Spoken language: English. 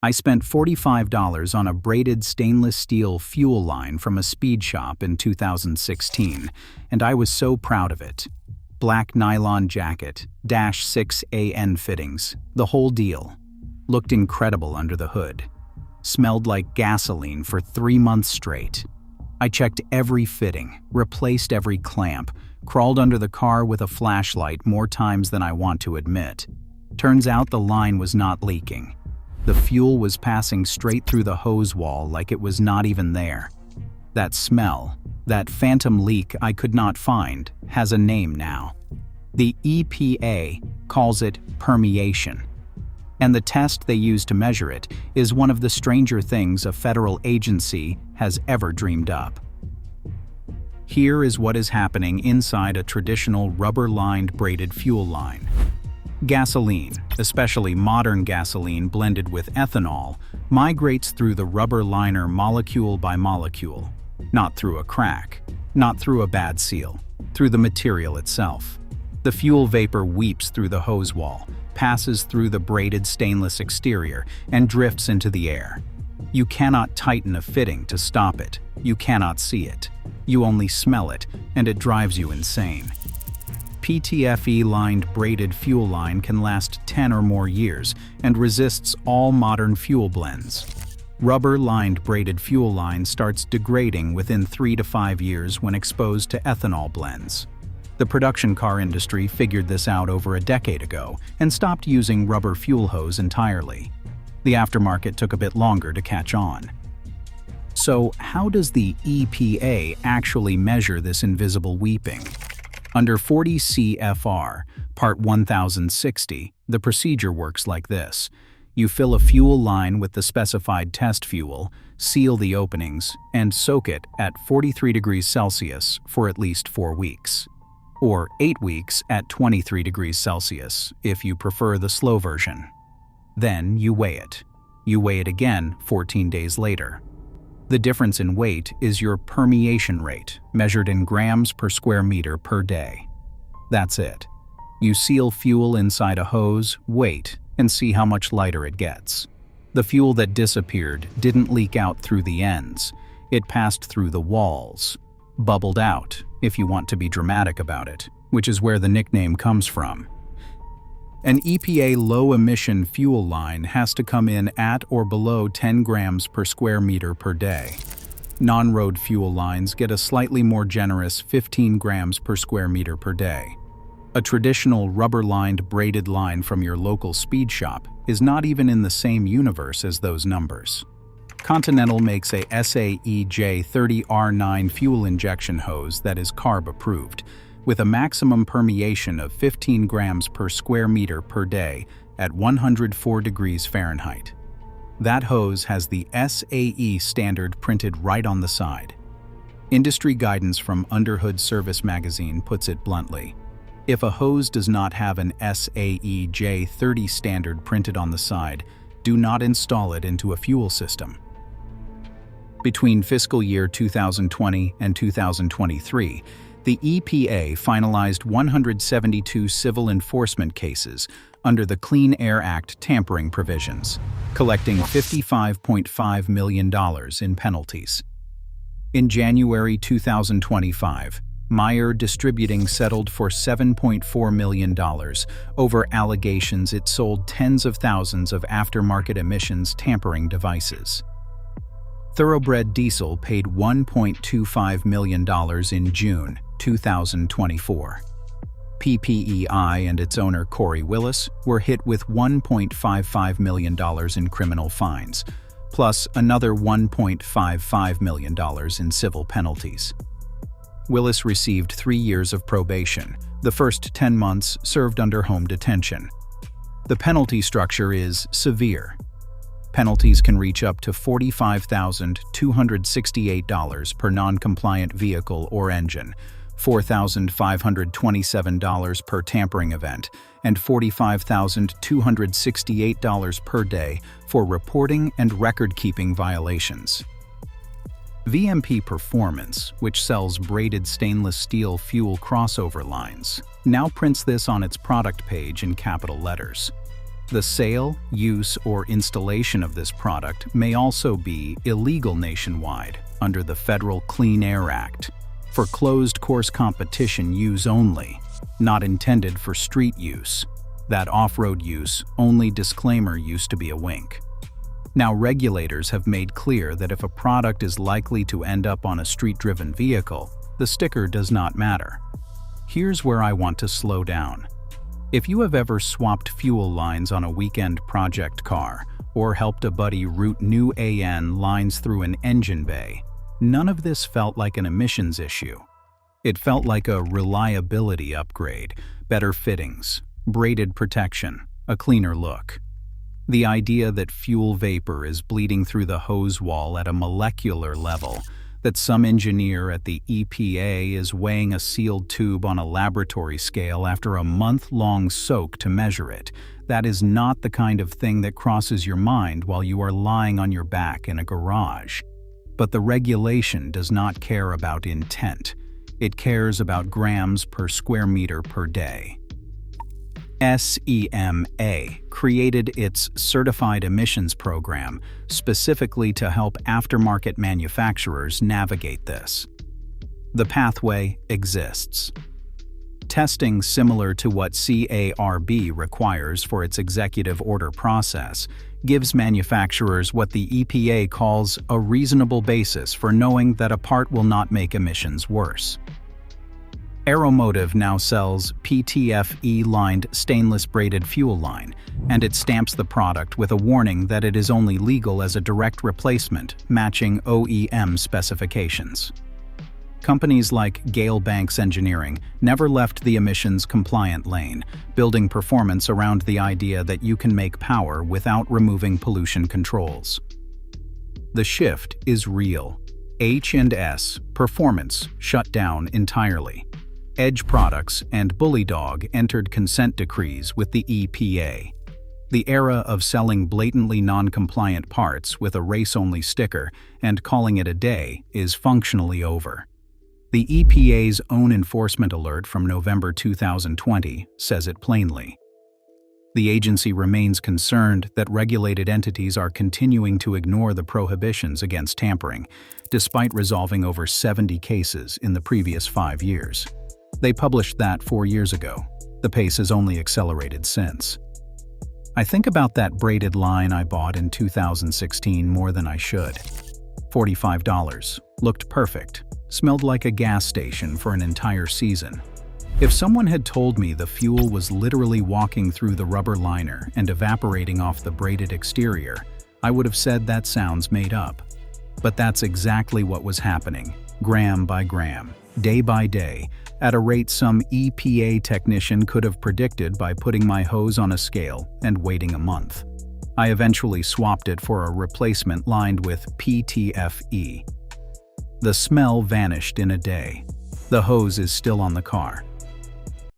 I spent $45 on a braided stainless steel fuel line from a speed shop in 2016, and I was so proud of it. Black nylon jacket, -6AN fittings, the whole deal. Looked incredible under the hood. Smelled like gasoline for 3 months straight. I checked every fitting, replaced every clamp, crawled under the car with a flashlight more times than I want to admit. Turns out the line was not leaking. The fuel was passing straight through the hose wall like it was not even there. That smell, that phantom leak I could not find, has a name now. The EPA calls it permeation. And the test they use to measure it is one of the stranger things a federal agency has ever dreamed up. Here is what is happening inside a traditional rubber-lined braided fuel line. Gasoline, especially modern gasoline blended with ethanol, migrates through the rubber liner molecule by molecule. Not through a crack, not through a bad seal, through the material itself. The fuel vapor weeps through the hose wall, passes through the braided stainless exterior, and drifts into the air. You cannot tighten a fitting to stop it. You cannot see it. You only smell it, and it drives you insane. PTFE-lined braided fuel line can last 10 or more years and resists all modern fuel blends. Rubber-lined braided fuel line starts degrading within 3 to 5 years when exposed to ethanol blends. The production car industry figured this out over a decade ago and stopped using rubber fuel hose entirely. The aftermarket took a bit longer to catch on. So, how does the EPA actually measure this invisible weeping? Under 40 CFR, Part 1060, the procedure works like this. You fill a fuel line with the specified test fuel, seal the openings, and soak it at 43 degrees Celsius for at least 4 weeks. Or 8 weeks at 23 degrees Celsius, if you prefer the slow version. Then you weigh it. You weigh it again 14 days later. The difference in weight is your permeation rate, measured in grams per square meter per day. That's it. You seal fuel inside a hose, wait, and see how much lighter it gets. The fuel that disappeared didn't leak out through the ends. It passed through the walls. Bubbled out, if you want to be dramatic about it, which is where the nickname comes from. An EPA low-emission fuel line has to come in at or below 10 grams per square meter per day. Non-road fuel lines get a slightly more generous 15 grams per square meter per day. A traditional rubber-lined braided line from your local speed shop is not even in the same universe as those numbers. Continental makes a SAE J30R9 fuel injection hose that is CARB approved, with a maximum permeation of 15 grams per square meter per day at 104 degrees Fahrenheit. That hose has the SAE standard printed right on the side. Industry guidance from Underhood Service magazine puts it bluntly. If a hose does not have an SAE J30 standard printed on the side, do not install it into a fuel system. Between fiscal year 2020 and 2023, the EPA finalized 172 civil enforcement cases under the Clean Air Act tampering provisions, collecting $55.5 million in penalties. In January 2025, Meyer Distributing settled for $7.4 million over allegations it sold tens of thousands of aftermarket emissions tampering devices. Thoroughbred Diesel paid $1.25 million in June 2024. PPEI and its owner Corey Willis were hit with $1.55 million in criminal fines, plus another $1.55 million in civil penalties. Willis received 3 years of probation, the first 10 months served under home detention. The penalty structure is severe. Penalties can reach up to $45,268 per non-compliant vehicle or engine, $4,527 per tampering event, and $45,268 per day for reporting and record-keeping violations. VMP Performance, which sells braided stainless steel fuel crossover lines, now prints this on its product page in capital letters. The sale, use, or installation of this product may also be illegal nationwide under the Federal Clean Air Act for closed-course competition use only, not intended for street use. That off-road use only disclaimer used to be a wink. Now regulators have made clear that if a product is likely to end up on a street-driven vehicle, the sticker does not matter. Here's where I want to slow down. If you have ever swapped fuel lines on a weekend project car or helped a buddy route new AN lines through an engine bay, none of this felt like an emissions issue. It felt like a reliability upgrade, better fittings, braided protection, a cleaner look. The idea that fuel vapor is bleeding through the hose wall at a molecular level, that some engineer at the EPA is weighing a sealed tube on a laboratory scale after a month-long soak to measure it, that is not the kind of thing that crosses your mind while you are lying on your back in a garage. But the regulation does not care about intent. It cares about grams per square meter per day. SEMA created its Certified Emissions Program specifically to help aftermarket manufacturers navigate this. The pathway exists. Testing similar to what CARB requires for its executive order process gives manufacturers what the EPA calls a reasonable basis for knowing that a part will not make emissions worse. Automotive now sells PTFE-lined stainless braided fuel line, and it stamps the product with a warning that it is only legal as a direct replacement, matching OEM specifications. Companies like Gale Banks Engineering never left the emissions-compliant lane, building performance around the idea that you can make power without removing pollution controls. The shift is real. H&S, performance, shut down entirely. Edge Products and Bully Dog entered consent decrees with the EPA. The era of selling blatantly non-compliant parts with a race-only sticker and calling it a day is functionally over. The EPA's own enforcement alert from November 2020 says it plainly. The agency remains concerned that regulated entities are continuing to ignore the prohibitions against tampering, despite resolving over 70 cases in the previous 5 years. They published that 4 years ago. The pace has only accelerated since. I think about that braided line I bought in 2016 more than I should. $45. Looked perfect. Smelled like a gas station for an entire season. If someone had told me the fuel was literally walking through the rubber liner and evaporating off the braided exterior, I would have said that sounds made up. But that's exactly what was happening, gram by gram, day by day, at a rate some EPA technician could have predicted by putting my hose on a scale and waiting a month. I eventually swapped it for a replacement lined with PTFE. The smell vanished in a day. The hose is still on the car,